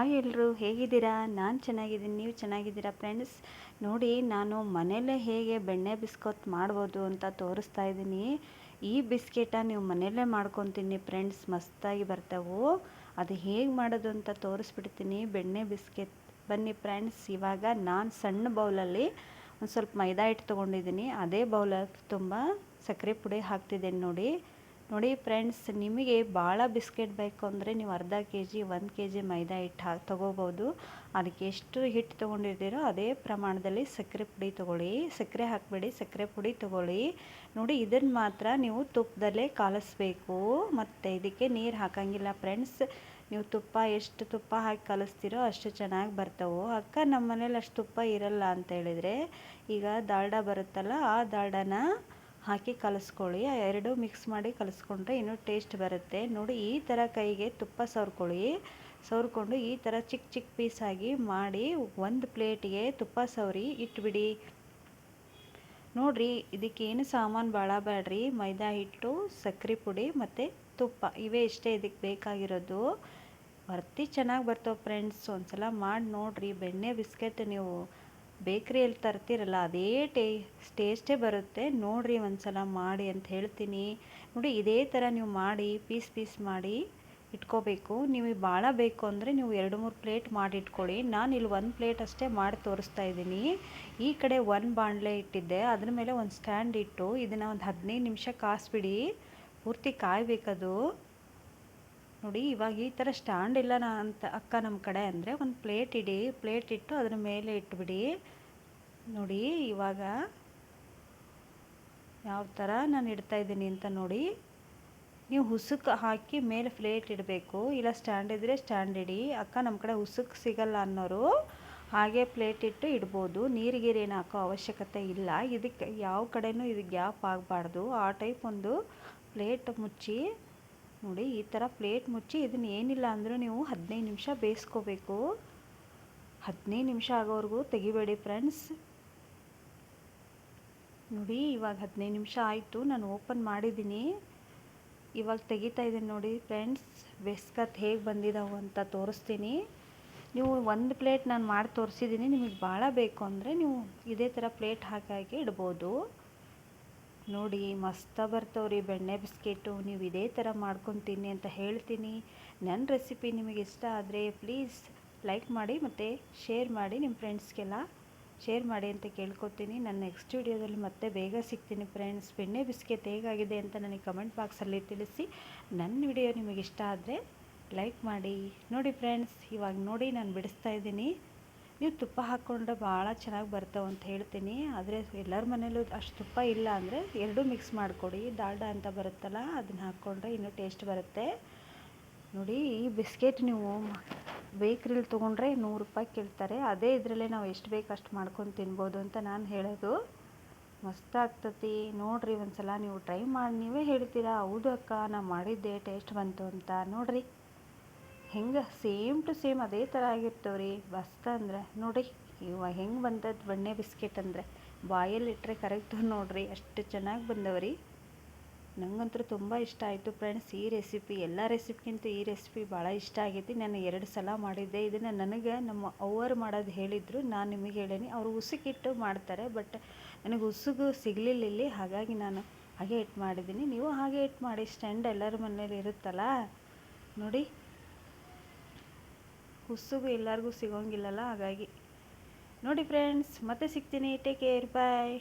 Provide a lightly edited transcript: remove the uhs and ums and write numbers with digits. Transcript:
Hi ಎಲ್ಲರೂ ಹೇಗಿದ್ದೀರಾ? ನಾನು ಚೆನ್ನಾಗಿದ್ದೀನಿ. ನೀವು ಚೆನ್ನಾಗಿದ್ದೀರಾ ಫ್ರೆಂಡ್ಸ್? ನೋಡಿ, ನಾನು ಮನೆಯಲ್ಲೇ ಹೇಗೆ ಬೆಣ್ಣೆ ಬಿಸ್ಕತ್ ಮಾಡ್ಬೋದು ಅಂತ ತೋರಿಸ್ತಾ ಇದ್ದೀನಿ. ಈ ಬಿಸ್ಕೆಟ ನೀವು ಮನೆಯಲ್ಲೇ ಮಾಡ್ಕೊತೀನಿ ಫ್ರೆಂಡ್ಸ್, ಮಸ್ತಾಗಿ ಬರ್ತಾವೆ. ಅದು ಹೇಗೆ ಮಾಡೋದು ಅಂತ ತೋರಿಸ್ಬಿಡ್ತೀನಿ. ಬೆಣ್ಣೆ ಬಿಸ್ಕೆಟ್ ಬನ್ನಿ ಫ್ರೆಂಡ್ಸ್. ಇವಾಗ ನಾನು ಸಣ್ಣ ಬೌಲಲ್ಲಿ ಒಂದು ಸ್ವಲ್ಪ ಮೈದಾ ಹಿಟ್ಟು ತೊಗೊಂಡಿದ್ದೀನಿ. ಅದೇ ಬೌಲಲ್ಲಿ ತುಂಬ ಸಕ್ಕರೆ ಪುಡಿ ಹಾಕ್ತಿದ್ದೇನೆ. ನೋಡಿ ಫ್ರೆಂಡ್ಸ್, ನಿಮಗೆ ಭಾಳ ಬಿಸ್ಕೆಟ್ ಬೇಕು ಅಂದರೆ ನೀವು ಅರ್ಧ ಕೆ ಜಿ 1 ಕೆ ಜಿ ಮೈದಾ ಹಿಟ್ಟು ತೊಗೋಬೋದು. ಅದಕ್ಕೆ ಎಷ್ಟು ಹಿಟ್ಟು ತೊಗೊಂಡಿರ್ತೀರೋ ಅದೇ ಪ್ರಮಾಣದಲ್ಲಿ ಸಕ್ಕರೆ ಪುಡಿ ತೊಗೊಳ್ಳಿ. ಸಕ್ಕರೆ ಹಾಕಬೇಡಿ, ಸಕ್ಕರೆ ಪುಡಿ ತೊಗೊಳ್ಳಿ. ನೋಡಿ, ಇದನ್ನು ಮಾತ್ರ ನೀವು ತುಪ್ಪದಲ್ಲೇ ಕಾಲಿಸ್ಬೇಕು. ಮತ್ತು ಇದಕ್ಕೆ ನೀರು ಹಾಕಂಗಿಲ್ಲ ಫ್ರೆಂಡ್ಸ್. ನೀವು ಎಷ್ಟು ತುಪ್ಪ ಹಾಕಿ ಕಲಿಸ್ತೀರೋ ಅಷ್ಟು ಚೆನ್ನಾಗಿ ಬರ್ತಾವೆ. ಅಕ್ಕ ನಮ್ಮ ಮನೇಲಿ ಅಷ್ಟು ತುಪ್ಪ ಇರಲ್ಲ ಅಂತ ಹೇಳಿದರೆ, ಈಗ ದಾಲ್ಡ ಬರುತ್ತಲ್ಲ, ಆ ದಾಲ್ಡನ ಹಾಕಿ ಕಲಿಸ್ಕೊಳ್ಳಿ. ಎರಡು ಮಿಕ್ಸ್ ಮಾಡಿ ಕಲಿಸ್ಕೊಂಡ್ರೆ ಇನ್ನೂ ಟೇಸ್ಟ್ ಬರುತ್ತೆ. ನೋಡಿ, ಈ ಥರ ಕೈಗೆ ತುಪ್ಪ ಸವರ್ಕೊಂಡು ಈ ಥರ ಚಿಕ್ಕ ಚಿಕ್ಕ ಪೀಸಾಗಿ ಮಾಡಿ ಒಂದು ಪ್ಲೇಟಿಗೆ ತುಪ್ಪ ಸವರಿ ಇಟ್ಬಿಡಿ. ನೋಡಿರಿ, ಇದಕ್ಕೇನು ಸಾಮಾನು ಭಾಳ ಬೇಡ್ರಿ. ಮೈದಾ ಹಿಟ್ಟು, ಸಕ್ಕರೆ ಪುಡಿ ಮತ್ತು ತುಪ್ಪ, ಇವೇ ಇಷ್ಟೇ ಇದಕ್ಕೆ ಬೇಕಾಗಿರೋದು. ವರ್ತಿ ಚೆನ್ನಾಗಿ ಬರ್ತಾವೆ ಫ್ರೆಂಡ್ಸ್. ಒಂದ್ಸಲ ಮಾಡಿ ನೋಡಿರಿ. ಬೆಣ್ಣೆ ಬಿಸ್ಕೆಟ್ ನೀವು ಬೇಕ್ರಿಯಲ್ಲಿ ತರ್ತಿರಲ್ಲ, ಅದೇ ಟೇಸ್ಟೇ ಬರುತ್ತೆ. ನೋಡಿರಿ, ಒಂದ್ಸಲ ಮಾಡಿ ಅಂತ ಹೇಳ್ತೀನಿ. ನೋಡಿ, ಇದೇ ಥರ ನೀವು ಮಾಡಿ ಪೀಸ್ ಮಾಡಿ ಇಟ್ಕೋಬೇಕು. ನೀವು ಭಾಳ ಬೇಕು ಅಂದರೆ ನೀವು 2-3 ಪ್ಲೇಟ್ ಮಾಡಿ ಇಟ್ಕೊಳ್ಳಿ. ನಾನು ಇಲ್ಲಿ 1 ಪ್ಲೇಟ್ ಅಷ್ಟೇ ಮಾಡಿ ತೋರಿಸ್ತಾ ಇದ್ದೀನಿ. ಈ ಕಡೆ 1 ಬಾಣಲೆ ಇಟ್ಟಿದ್ದೆ, ಅದ್ರ ಮೇಲೆ ಒಂದು ಸ್ಟ್ಯಾಂಡ್ ಇಟ್ಟು ಇದನ್ನು ಒಂದು 15 ನಿಮಿಷ ಕಾಯಿಸ್ಬಿಡಿ. ಪೂರ್ತಿ ಕಾಯಬೇಕದು. ನೋಡಿ, ಇವಾಗ ಈ ಥರ ಸ್ಟ್ಯಾಂಡ್ ಇಲ್ಲ ಅಂತ ಅಕ್ಕ ನಮ್ಮ ಕಡೆ ಅಂದರೆ ಒಂದು ಪ್ಲೇಟ್ ಇಟ್ಟು ಅದರ ಮೇಲೆ ಇಟ್ಬಿಡಿ. ನೋಡಿ, ಇವಾಗ ಯಾವ ಥರ ನಾನು ಇಡ್ತಾ ಇದ್ದೀನಿ ಅಂತ ನೋಡಿ. ನೀವು ಹುಸುಕು ಹಾಕಿ ಮೇಲೆ ಪ್ಲೇಟ್ ಇಡಬೇಕು, ಇಲ್ಲ ಸ್ಟ್ಯಾಂಡ್ ಇದ್ದರೆ ಸ್ಟ್ಯಾಂಡ್ ಇಡಿ. ಅಕ್ಕ ನಮ್ಮ ಕಡೆ ಹುಸುಕು ಸಿಗಲ್ಲ ಅನ್ನೋರು ಹಾಗೆ ಪ್ಲೇಟ್ ಇಟ್ಟು ಇಡ್ಬೋದು. ನೀರಿಗೇನು ಹಾಕೋ ಅವಶ್ಯಕತೆ ಇಲ್ಲ. ಇದಕ್ಕೆ ಯಾವ ಕಡೆನೂ ಇದಕ್ಕೆ ಗ್ಯಾಪ್ ಆಗಬಾರ್ದು. ಆ ಟೈಪ್ ಒಂದು ಪ್ಲೇಟ್ ಮುಚ್ಚಿ. ನೋಡಿ, ಈ ಥರ ಪ್ಲೇಟ್ ಮುಚ್ಚಿ ಇದನ್ನು ಏನಿಲ್ಲ ಅಂದರೂ ನೀವು 15 ನಿಮಿಷ ಬೇಯಿಸ್ಕೋಬೇಕು. 15 ನಿಮಿಷ ಆಗೋವರೆಗೂ ತೆಗಿಬೇಡಿ ಫ್ರೆಂಡ್ಸ್. ನೋಡಿ, ಇವಾಗ 15 ನಿಮಿಷ ಆಯಿತು. ನಾನು ಓಪನ್ ಮಾಡಿದ್ದೀನಿ. ಇವಾಗ ತೆಗಿತಾ ಇದ್ದೀನಿ. ನೋಡಿ ಫ್ರೆಂಡ್ಸ್, ಬಿಸ್ಕತ್ ಹೇಗೆ ಬಂದಿದ್ದಾವೆ ಅಂತ ತೋರಿಸ್ತೀನಿ. ನೀವು ಒಂದು ಪ್ಲೇಟ್ ನಾನು ಮಾಡಿ ತೋರಿಸಿದ್ದೀನಿ. ನಿಮಗೆ ಭಾಳ ಬೇಕು ಅಂದರೆ ನೀವು ಇದೇ ಥರ ಪ್ಲೇಟ್ ಹಾಕಿ ಇಡ್ಬೋದು. ನೋಡಿ, ಮಸ್ತ ಬರ್ತವ್ರಿ ಬೆಣ್ಣೆ ಬಿಸ್ಕೆಟು. ನೀವು ಇದೇ ಥರ ಮಾಡ್ಕೊತೀನಿ ಅಂತ ಹೇಳ್ತೀನಿ. ನನ್ನ ರೆಸಿಪಿ ನಿಮಗೆ ಇಷ್ಟ ಆದರೆ ಪ್ಲೀಸ್ ಲೈಕ್ ಮಾಡಿ ಮತ್ತು ಶೇರ್ ಮಾಡಿ. ನಿಮ್ಮ ಫ್ರೆಂಡ್ಸ್ಗೆಲ್ಲ ಶೇರ್ ಮಾಡಿ ಅಂತ ಕೇಳ್ಕೊತೀನಿ. ನನ್ನ ನೆಕ್ಸ್ಟ್ ವಿಡಿಯೋದಲ್ಲಿ ಮತ್ತೆ ಬೇಗ ಸಿಗ್ತೀನಿ ಫ್ರೆಂಡ್ಸ್. ಬೆಣ್ಣೆ ಬಿಸ್ಕೆಟ್ ಹೇಗಾಗಿದೆ ಅಂತ ನನಗೆ ಕಮೆಂಟ್ ಬಾಕ್ಸಲ್ಲಿ ತಿಳಿಸಿ. ನನ್ನ ವಿಡಿಯೋ ನಿಮಗೆ ಇಷ್ಟ ಆದರೆ ಲೈಕ್ ಮಾಡಿ. ನೋಡಿ ಫ್ರೆಂಡ್ಸ್, ಇವಾಗ ನೋಡಿ ನಾನು ಬಿಡಿಸ್ತಾ ಇದ್ದೀನಿ. ನೀವು ತುಪ್ಪ ಹಾಕ್ಕೊಂಡ್ರೆ ಭಾಳ ಚೆನ್ನಾಗಿ ಬರ್ತಾವೆ ಅಂತ ಹೇಳ್ತೀನಿ. ಆದರೆ ಎಲ್ಲರ ಮನೇಲೂ ಅಷ್ಟು ತುಪ್ಪ ಇಲ್ಲ ಅಂದರೆ 2 ಮಿಕ್ಸ್ ಮಾಡಿಕೊಡಿ. ದಾಲ್ಡ ಅಂತ ಬರುತ್ತಲ್ಲ, ಅದನ್ನು ಹಾಕ್ಕೊಂಡ್ರೆ ಇನ್ನೂ ಟೇಸ್ಟ್ ಬರುತ್ತೆ. ನೋಡಿ, ಈ ಬಿಸ್ಕೆಟ್ ನೀವು ಬೇಕ್ರಿಲಿ ತೊಗೊಂಡ್ರೆ 100 ರೂಪಾಯಿ ಕೇಳ್ತಾರೆ. ಅದೇ ಇದರಲ್ಲೇ ನಾವು ಎಷ್ಟು ಬೇಕು ಅಷ್ಟು ಮಾಡ್ಕೊಂಡು ತಿನ್ಬೋದು ಅಂತ ನಾನು ಹೇಳೋದು. ಮಸ್ತ್ ಆಗ್ತತಿ. ನೋಡಿರಿ, ಒಂದ್ಸಲ ನೀವು ಟ್ರೈ ಮಾಡಿ ನೀವೇ ಹೇಳ್ತೀರಾ, ಹೌದು ಅಕ್ಕ ನಾನು ಮಾಡಿದ್ದೆ ಟೇಸ್ಟ್ ಬಂತು ಅಂತ. ನೋಡಿರಿ ಹೆಂಗೆ ಸೇಮ್ ಟು ಸೇಮ್ ಅದೇ ಥರ ಆಗಿರ್ತವ್ರಿ. ಮಸ್ತ್ ಅಂದರೆ ನೋಡಿ ಇವಾಗ ಹೆಂಗೆ ಬಂದದ್ದು ಬೆಣ್ಣೆ ಬಿಸ್ಕೆಟ್ ಅಂದರೆ ಬಾಯಲ್ಲಿಟ್ಟರೆ ಕರೆಕ್ಟು. ನೋಡಿರಿ ಎಷ್ಟು ಚೆನ್ನಾಗಿ ಬಂದವ್ರಿ. ನನಗಂತೂ ತುಂಬ ಇಷ್ಟ ಆಯಿತು ಫ್ರೆಂಡ್ಸ್ ಈ ರೆಸಿಪಿ. ಎಲ್ಲ ರೆಸಿಪಿಗಿಂತ ಈ ರೆಸಿಪಿ ಭಾಳ ಇಷ್ಟ ಆಗೈತಿ. ನಾನು 2 ಸಲ ಮಾಡಿದ್ದೆ. ಇದನ್ನು ನನಗೆ ನಮ್ಮ ಅವ್ವರು ಮಾಡೋದು ಹೇಳಿದರು, ನಾನು ನಿಮಗೆ ಹೇಳೀನಿ. ಅವರು ಉಸುಕಿಟ್ಟು ಮಾಡ್ತಾರೆ, ಬಟ್ ನನಗೆ ಉಸುಗು ಸಿಗಲಿಲ್ಲ ಇಲ್ಲಿ. ಹಾಗಾಗಿ ನಾನು ಹಾಗೆ ಇಟ್ಟು ಮಾಡಿದ್ದೀನಿ. ನೀವು ಹಾಗೆ ಇಟ್ಟು ಮಾಡಿ. ಸ್ಟ್ಯಾಂಡ್ ಎಲ್ಲರ ಮನೇಲಿ ಇರುತ್ತಲ್ಲ. ನೋಡಿ, ಉಸುಗು ಎಲ್ಲರಿಗೂ ಸಿಗೋಂಗಿಲ್ಲಲ್ಲ, ಹಾಗಾಗಿ. ನೋಡಿ ಫ್ರೆಂಡ್ಸ್, ಮತ್ತೆ ಸಿಗ್ತೀನಿ. ಟೇಕ್ ಕೇರ್, ಬಾಯ್.